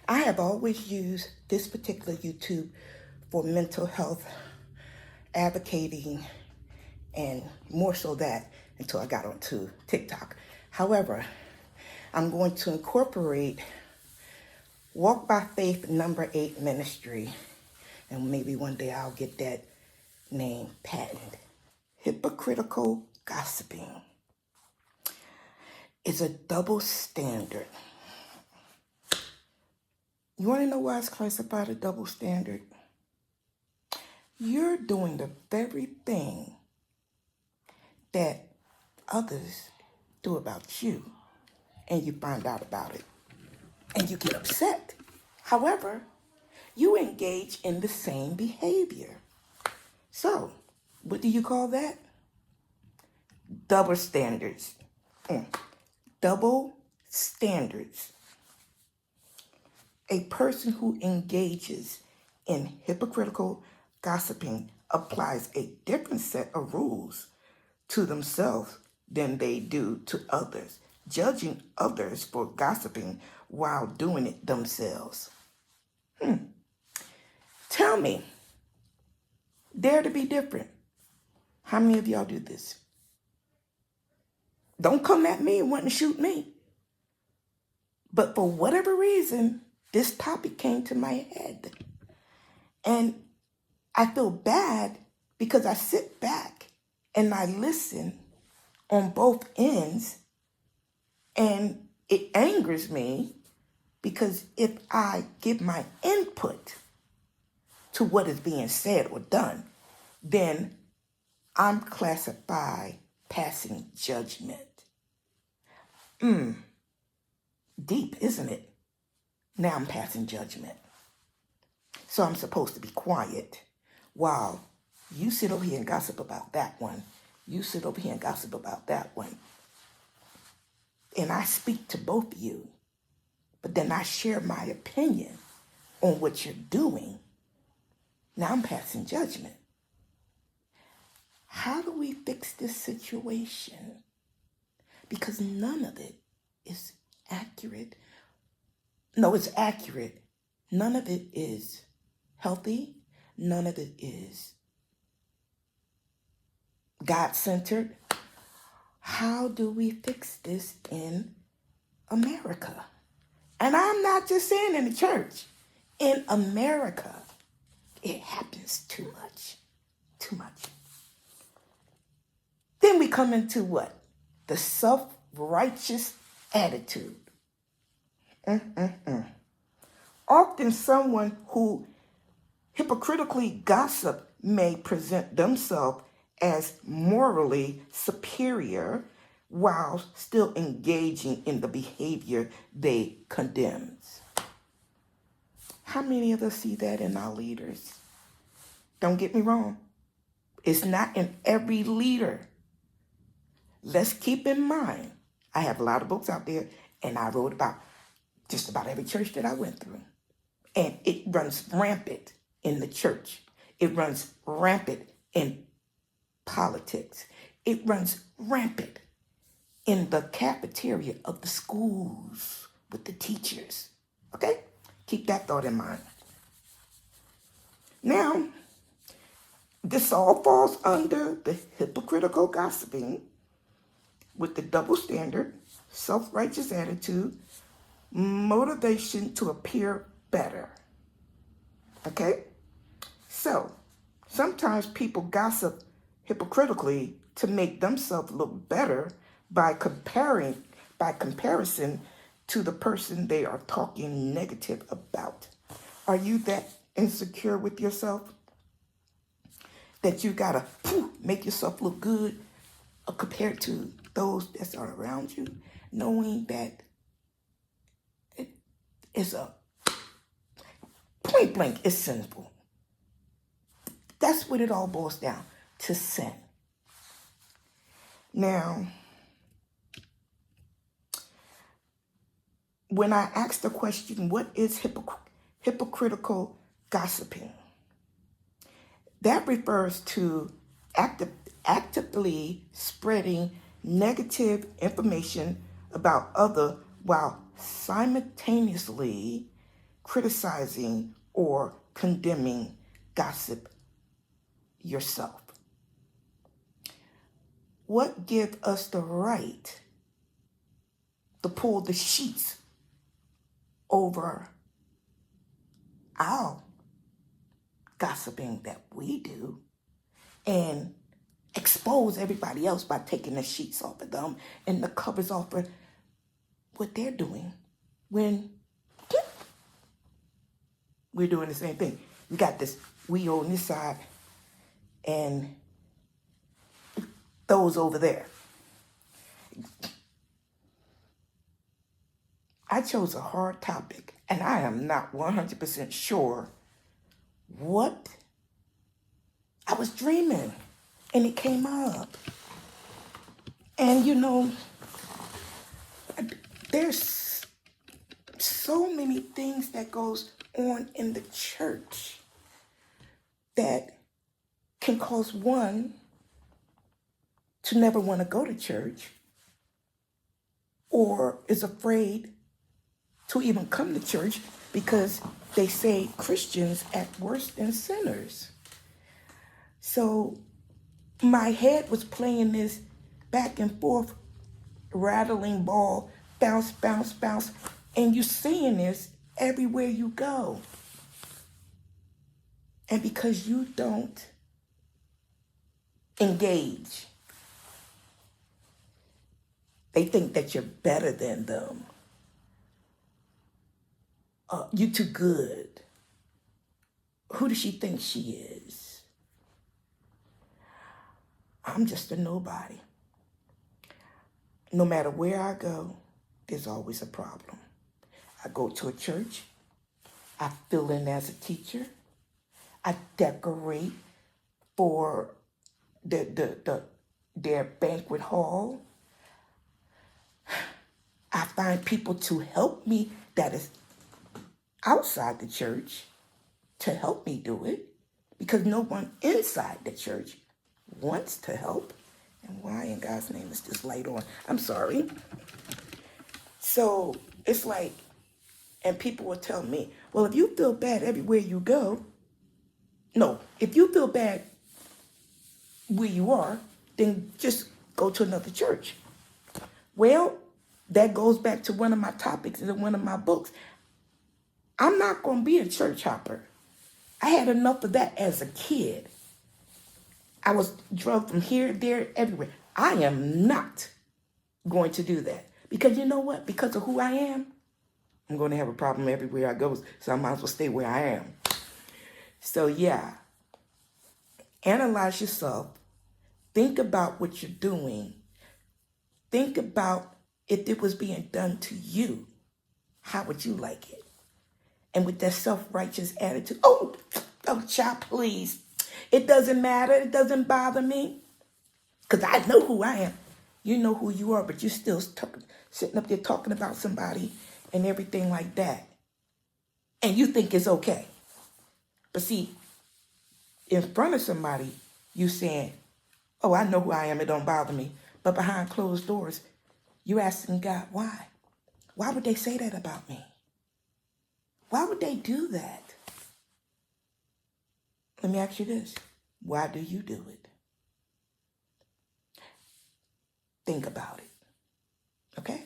I have always used this particular YouTube for mental health advocating, and more so that until I got onto TikTok. However, I'm going to incorporate Walk by Faith #8 ministry, and maybe one day I'll get that name patented. Hypocritical gossiping is a double standard. You want to know why it's classified a double standard? You're doing the very thing that others do about you, and you find out about it, and you get upset. However, you engage in the same behavior. So, what do you call that? Double standards. Double standards. A person who engages in hypocritical gossiping applies a different set of rules to themselves than they do to others, judging others for gossiping while doing it themselves. Tell me, dare to be different. How many of y'all do this? Don't come at me and want to shoot me. But for whatever reason, this topic came to my head. And I feel bad because I sit back and I listen on both ends, and it angers me because if I give my input to what is being said or done, then I'm classified passing judgment. Deep, isn't it? Now I'm passing judgment. So I'm supposed to be quiet while you sit over here and gossip about that one. You sit over here and gossip about that one. And I speak to both of you, but then I share my opinion on what you're doing. Now I'm passing judgment. How do we fix this situation? Because none of it is accurate. No, it's accurate. None of it is healthy. None of it is God-centered. How do we fix this in America? And I'm not just saying in the church. In America, it happens too much. Too much. Then we come into what? The self-righteous attitude. Often someone who hypocritically gossip may present themselves as morally superior while still engaging in the behavior they condemns. How many of us see that in our leaders? Don't get me wrong. It's not in every leader. Let's keep in mind, I have a lot of books out there, and I wrote about just about every church that I went through. And it runs rampant in the church. It runs rampant in politics. It runs rampant in the cafeteria of the schools with the teachers. Okay? Keep that thought in mind. Now, this all falls under the hypocritical gossiping with the double standard, self-righteous attitude, motivation to appear better. Okay? So, sometimes people gossip hypocritically to make themselves look better by comparison to the person they are talking negative about. Are you that insecure with yourself that you gotta make yourself look good compared to those that are around you, knowing that it is a point blank, it's sinful? That's what it all boils down to, sin. Now, when I ask the question, what is hypocritical gossiping? That refers to actively spreading negative information about other while simultaneously criticizing or condemning gossip yourself? What gives us the right to pull the sheets over our gossiping that we do and expose everybody else by taking the sheets off of them and the covers off of what they're doing when we're doing the same thing? We got this we on this side and those over there. I chose a hard topic, and I am not 100% sure what I was dreaming, and it came up. And there's so many things that goes on in the church that can cause one to never want to go to church or is afraid to even come to church because they say Christians act worse than sinners. So my head was playing this back and forth, rattling ball, bounce, bounce, bounce, and you're seeing this everywhere you go. And because you don't engage, they think that you're better than them. You're too good. Who does she think she is? I'm just a nobody. No matter where I go, there's always a problem. I go to a church. I fill in as a teacher. I decorate for their banquet hall. I find people to help me that is outside the church to help me do it because no one inside the church wants to help. And why in God's name is this light on? I'm sorry. So it's like, and people will tell me, well, if you feel bad everywhere you go, no, if you feel bad where you are, then just go to another church. Well, that goes back to one of my topics in one of my books. I'm not going to be a church hopper. I had enough of that as a kid. I was drugged from here, there, everywhere. I am not going to do that. Because you know what? Because of who I am, I'm going to have a problem everywhere I go. So I might as well stay where I am. So yeah, analyze yourself. Think about what you're doing. Think about if it was being done to you, how would you like it? And with that self-righteous attitude, oh, child, please. It doesn't matter. It doesn't bother me. Because I know who I am. You know who you are, but you're still sitting up there talking about somebody and everything like that. And you think it's okay. But see, in front of somebody, you saying, oh, I know who I am. It don't bother me. But behind closed doors, you're asking God, why? Why would they say that about me? Why would they do that? Let me ask you this. Why do you do it? Think about it. Okay?